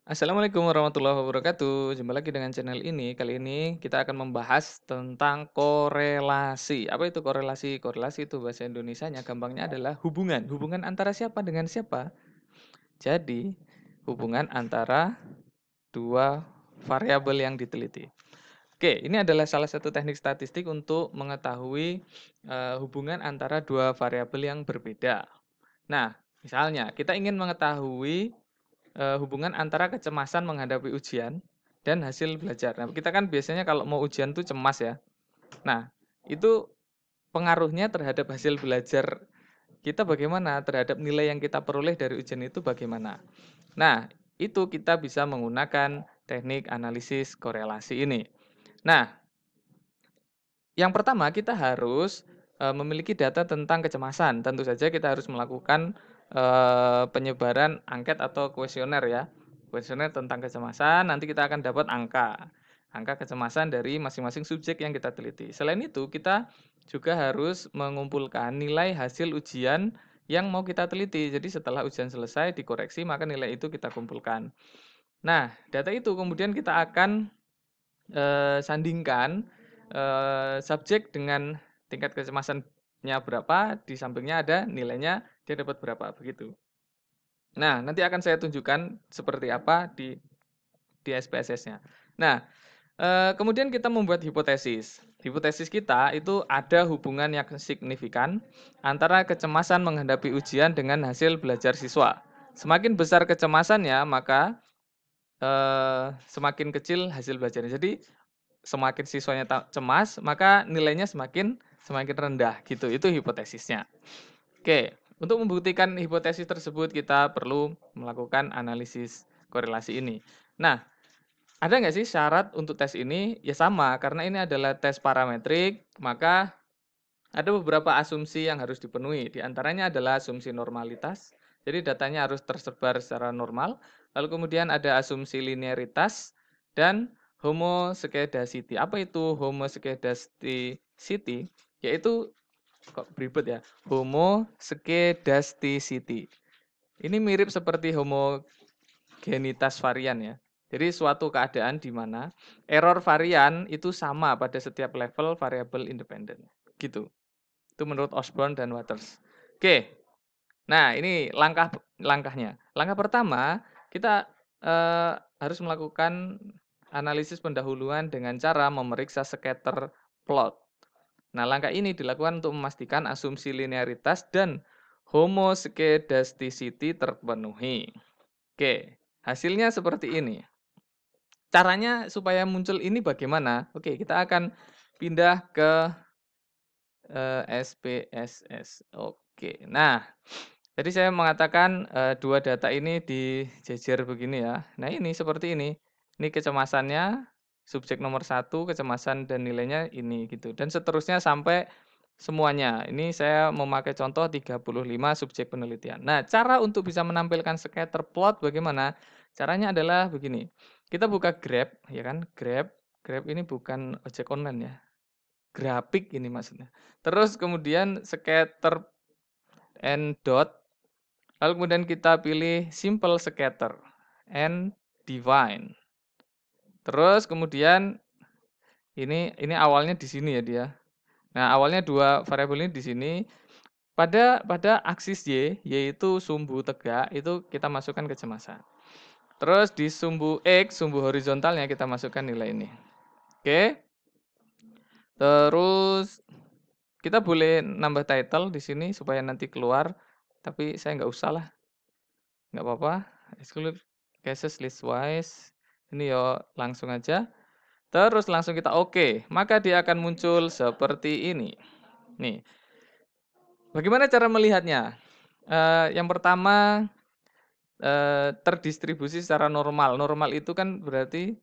Assalamualaikum warahmatullahi wabarakatuh. Jumpa lagi dengan channel ini. Kali ini kita akan membahas tentang korelasi. Apa itu korelasi? Korelasi itu bahasa Indonesianya gampangnya adalah hubungan. Hubungan antara siapa dengan siapa? Jadi, hubungan antara dua variabel yang diteliti. Oke, ini adalah salah satu teknik statistik untuk mengetahui hubungan antara dua variabel yang berbeda. Nah, misalnya kita ingin mengetahui hubungan antara kecemasan menghadapi ujian dan hasil belajar. Nah, kita kan biasanya kalau mau ujian tuh cemas ya. Nah, itu pengaruhnya terhadap hasil belajar kita bagaimana, terhadap nilai yang kita peroleh dari ujian itu bagaimana. Nah, itu kita bisa menggunakan teknik analisis korelasi ini. Nah, yang pertama kita harus memiliki data tentang kecemasan. Tentu saja kita harus melakukan penyebaran angket atau kuesioner ya. Kuesioner tentang kecemasan, nanti kita akan dapat angka. Angka kecemasan dari masing-masing subjek yang kita teliti. Selain itu, kita juga harus mengumpulkan nilai hasil ujian yang mau kita teliti. Jadi setelah ujian selesai dikoreksi, maka nilai itu kita kumpulkan. Nah, data itu kemudian kita akan sandingkan, subjek dengan tingkat kecemasannya berapa, di sampingnya ada nilainya dia dapat berapa, begitu. Nah, nanti akan saya tunjukkan seperti apa di SPSS-nya. Nah, kemudian kita membuat hipotesis. Hipotesis kita itu ada hubungan yang signifikan antara kecemasan menghadapi ujian dengan hasil belajar siswa. Semakin besar kecemasannya, maka, semakin kecil hasil belajarnya. Jadi semakin siswanya cemas, maka nilainya semakin semakin rendah gitu, itu hipotesisnya. Oke, untuk membuktikan hipotesis tersebut kita perlu melakukan analisis korelasi ini. Nah, ada nggak sih syarat untuk tes ini? Ya sama, karena ini adalah tes parametrik, maka ada beberapa asumsi yang harus dipenuhi. Di antaranya adalah asumsi normalitas, jadi datanya harus tersebar secara normal. Lalu kemudian ada asumsi linearitas dan homoskedasity. Apa itu homoskedasticity? Yaitu kok beribet ya? Homoskedasticity. Ini mirip seperti homogenitas varian ya. Jadi suatu keadaan di mana error varian itu sama pada setiap level variabel independen. Gitu. Itu menurut Osborne dan Waters. Oke. Nah, ini langkahnya. Langkah pertama, kita harus melakukan analisis pendahuluan dengan cara memeriksa scatter plot. Nah, langkah ini dilakukan untuk memastikan asumsi linearitas dan homoskedasticity terpenuhi. Oke, hasilnya seperti ini. Caranya supaya muncul ini bagaimana? Oke, kita akan pindah ke SPSS. Oke. Nah, tadi saya mengatakan, 2 data ini dijejer begini ya. Nah, ini seperti ini. Ini kecemasannya, subjek nomor satu kecemasan dan nilainya ini gitu, dan seterusnya sampai semuanya. Ini saya memakai contoh 35 subjek penelitian. Nah, cara untuk bisa menampilkan scatter plot bagaimana? Caranya adalah begini, kita buka Grab, ya kan, Grab ini bukan ojek online ya. Grafik ini maksudnya. Terus kemudian scatter and dot, lalu kemudian kita pilih simple scatter and divine. Terus kemudian ini awalnya di sini ya dia. Nah, awalnya dua variabel ini di sini. Pada aksis Y, yaitu sumbu tegak, itu kita masukkan kecemasan. Terus di sumbu X, sumbu horizontalnya kita masukkan nilai ini. Oke. Terus kita boleh nambah title di sini supaya nanti keluar, tapi saya nggak usah lah, nggak apa-apa. Exclude cases listwise. Ini yo langsung aja. Terus langsung kita oke, maka dia akan muncul seperti ini. Nih, bagaimana cara melihatnya? Yang pertama, terdistribusi secara normal. Normal itu kan berarti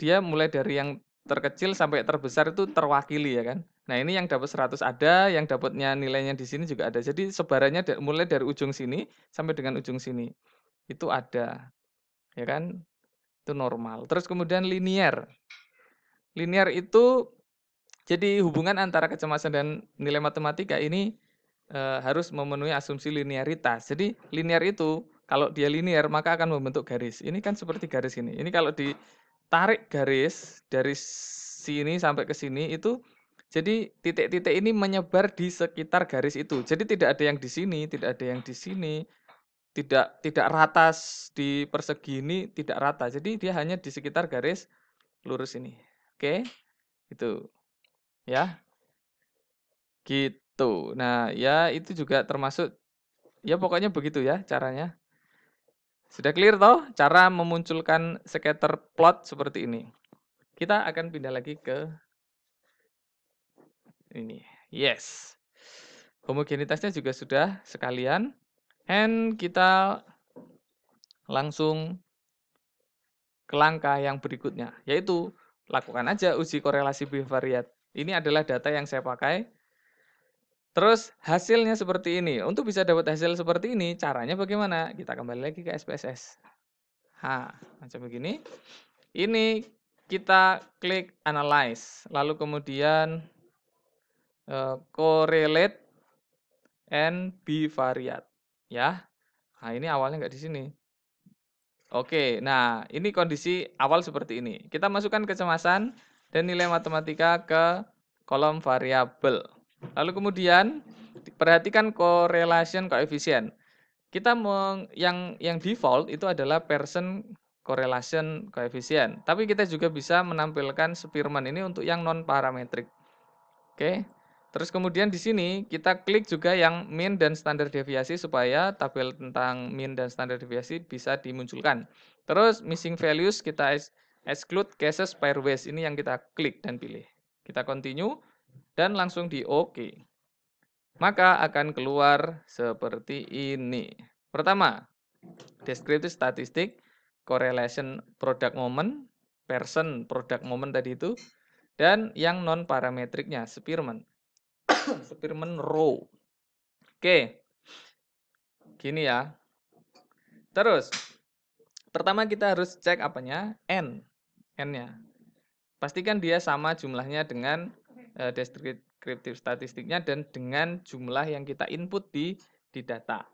dia mulai dari yang terkecil sampai terbesar itu terwakili ya kan. Nah, ini yang dapat 100 ada, yang dapatnya nilainya di sini juga ada. Jadi sebarannya mulai dari ujung sini sampai dengan ujung sini. Itu ada, ya kan? Itu normal. Terus kemudian linear. Linear itu jadi hubungan antara kecemasan dan nilai matematika ini harus memenuhi asumsi linearitas. Jadi linear itu Kalau dia linear maka akan membentuk garis. Ini kan seperti garis ini. Ini kalau ditarik garis dari sini sampai ke sini itu jadi titik-titik ini menyebar di sekitar garis itu. Jadi tidak ada yang di sini, tidak ada yang di sini, tidak rata di persegi ini tidak rata. Jadi dia hanya di sekitar garis lurus ini. Oke, itu ya. Gitu. Nah, ya itu juga termasuk ya pokoknya begitu ya caranya. Sudah clear toh cara memunculkan scatter plot seperti ini. Kita akan pindah lagi ke ini. Yes. Homogenitasnya juga sudah sekalian. And kita langsung ke langkah yang berikutnya, yaitu lakukan aja uji korelasi bivariat. Ini adalah data yang saya pakai. Terus hasilnya seperti ini. Untuk bisa dapat hasil seperti ini, caranya bagaimana? Kita kembali lagi ke SPSS. Macam begini. Ini kita klik analyze, lalu kemudian correlate and bivariate, ya. Nah, ini awalnya nggak di sini. Oke, nah ini kondisi awal seperti ini. Kita masukkan kecemasan dan nilai matematika ke kolom variabel. Lalu kemudian perhatikan correlation coefficient. Kita yang default itu adalah person correlation coefficient. Tapi kita juga bisa menampilkan Spearman ini untuk yang non parametrik. Oke. Terus kemudian di sini kita klik juga yang mean dan standar deviasi supaya tabel tentang mean dan standar deviasi bisa dimunculkan. Terus missing values kita exclude cases pairwise, ini yang kita klik dan pilih. Kita continue dan langsung di OK. Maka akan keluar seperti ini. Pertama, descriptive statistic, correlation product moment, person product moment tadi itu, dan yang non parametriknya Spearman. Spearman row. Oke. Gini ya. Terus pertama kita harus cek apanya? N-nya. Pastikan dia sama jumlahnya dengan descriptive statistiknya dan dengan jumlah yang kita input di data.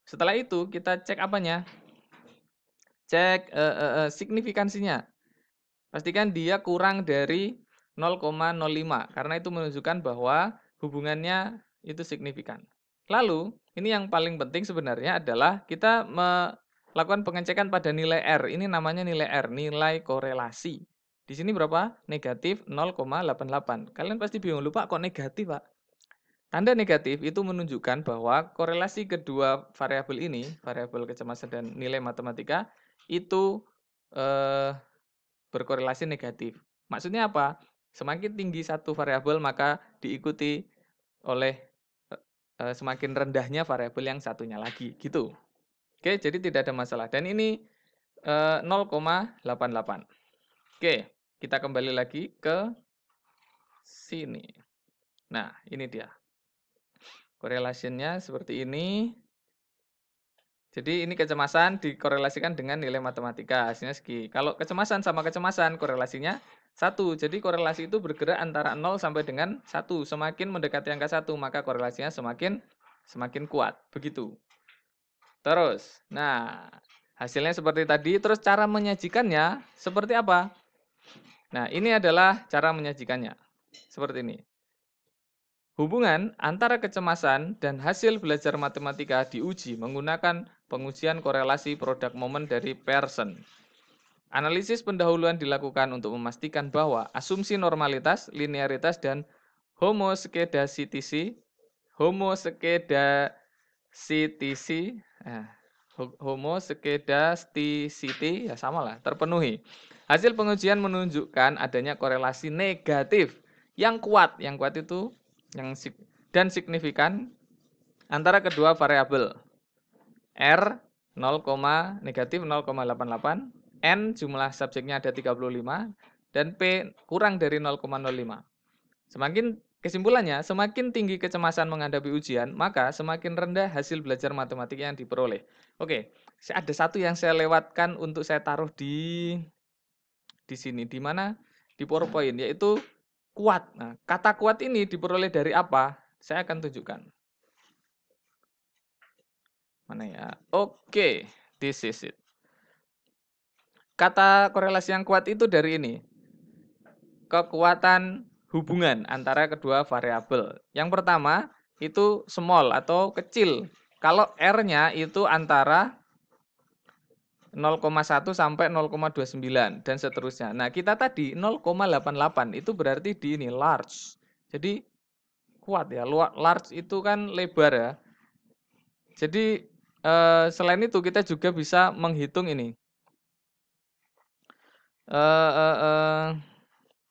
Setelah itu kita cek apanya? Cek signifikansinya. Pastikan dia kurang dari 0,05 karena itu menunjukkan bahwa hubungannya itu signifikan. Lalu, ini yang paling penting sebenarnya adalah kita melakukan pengecekan pada nilai R. Ini namanya nilai R, nilai korelasi. Di sini berapa? Negatif 0,88. Kalian pasti bingung, lupa kok negatif, Pak? Tanda negatif itu menunjukkan bahwa korelasi kedua variabel ini, variabel kecemasan dan nilai matematika, itu berkorelasi negatif. Maksudnya apa? Semakin tinggi satu variabel maka diikuti oleh semakin rendahnya variabel yang satunya lagi, gitu. Oke, jadi tidak ada masalah. Dan ini 0,88. Oke, kita kembali lagi ke sini. Nah, ini dia. Korelasinya seperti ini. Jadi ini kecemasan dikorelasikan dengan nilai matematika, hasilnya segi. Kalau kecemasan sama kecemasan, korelasinya 1. Jadi korelasi itu bergerak antara 0 sampai dengan 1. Semakin mendekati angka 1, maka korelasinya semakin kuat. Begitu. Terus, nah hasilnya seperti tadi. Terus cara menyajikannya seperti apa? Nah, ini adalah cara menyajikannya. Seperti ini. Hubungan antara kecemasan dan hasil belajar matematika diuji menggunakan pengujian korelasi produk moment dari Pearson. Analisis pendahuluan dilakukan untuk memastikan bahwa asumsi normalitas, linearitas, dan homoskedasticity ya samalah terpenuhi. Hasil pengujian menunjukkan adanya korelasi negatif yang kuat itu dan signifikan antara kedua variabel. R negatif 0,88, N jumlah subjeknya ada 35, dan P kurang dari 0,05. Kesimpulannya, semakin tinggi kecemasan menghadapi ujian, maka semakin rendah hasil belajar matematika yang diperoleh. Oke, ada satu yang saya lewatkan untuk saya taruh di sini, di mana? Di PowerPoint, yaitu kuat. Nah, kata kuat ini diperoleh dari apa? Saya akan tunjukkan. Mana ya? Oke, This is it. Kata korelasi yang kuat itu dari ini. Kekuatan hubungan antara kedua variabel. Yang pertama itu small atau kecil. Kalau R-nya itu antara 0,1 sampai 0,29 dan seterusnya. Nah, kita tadi 0,88 itu berarti di ini large. Jadi kuat ya. Large itu kan lebar ya. Jadi selain itu kita juga bisa menghitung ini.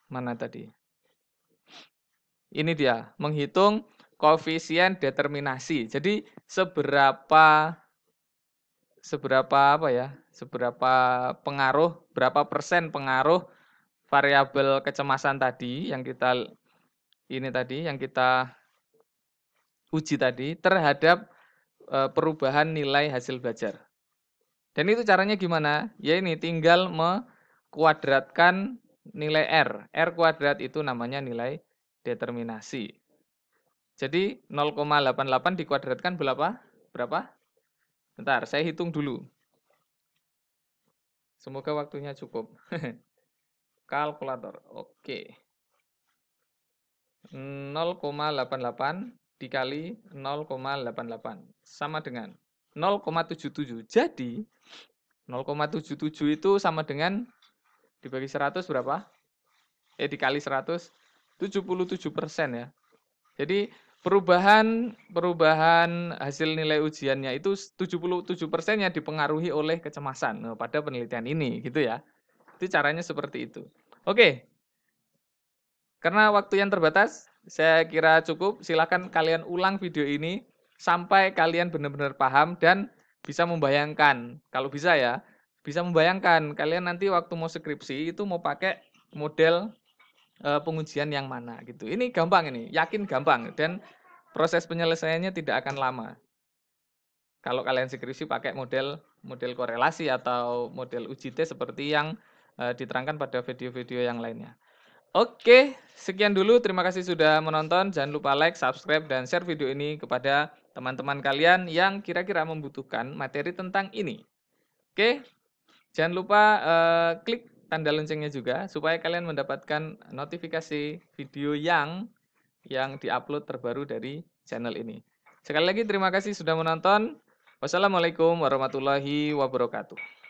Mana tadi? Ini dia, menghitung koefisien determinasi. Jadi seberapa apa ya? Seberapa pengaruh, berapa persen pengaruh variabel kecemasan tadi yang kita uji tadi terhadap perubahan nilai hasil belajar. Dan itu caranya gimana? Ya ini tinggal mekuadratkan nilai R. R kuadrat itu namanya nilai determinasi. Jadi 0,88 dikuadratkan berapa? Berapa? Bentar, saya hitung dulu. Semoga waktunya cukup. Kalkulator. Oke. 0,88 dikali 0,88 sama dengan 0,77. Jadi 0,77 itu sama dengan dibagi 100 berapa? Dikali 100, 77% ya. Jadi perubahan hasil nilai ujiannya itu 77%-nya dipengaruhi oleh kecemasan pada penelitian ini gitu ya. Itu caranya seperti itu. Oke. Karena waktu yang terbatas, saya kira cukup. Silakan kalian ulang video ini sampai kalian benar-benar paham dan bisa membayangkan. Kalau bisa ya, bisa membayangkan kalian nanti waktu mau skripsi itu mau pakai model pengujian yang mana gitu. Ini gampang ini, yakin gampang dan proses penyelesaiannya tidak akan lama. Kalau kalian skripsi pakai model korelasi atau model uji tes seperti yang diterangkan pada video-video yang lainnya. Oke, sekian dulu. Terima kasih sudah menonton. Jangan lupa like, subscribe, dan share video ini kepada teman-teman kalian yang kira-kira membutuhkan materi tentang ini. Oke, jangan lupa klik tanda loncengnya juga supaya kalian mendapatkan notifikasi video yang diupload terbaru dari channel ini. Sekali lagi terima kasih sudah menonton. Wassalamualaikum warahmatullahi wabarakatuh.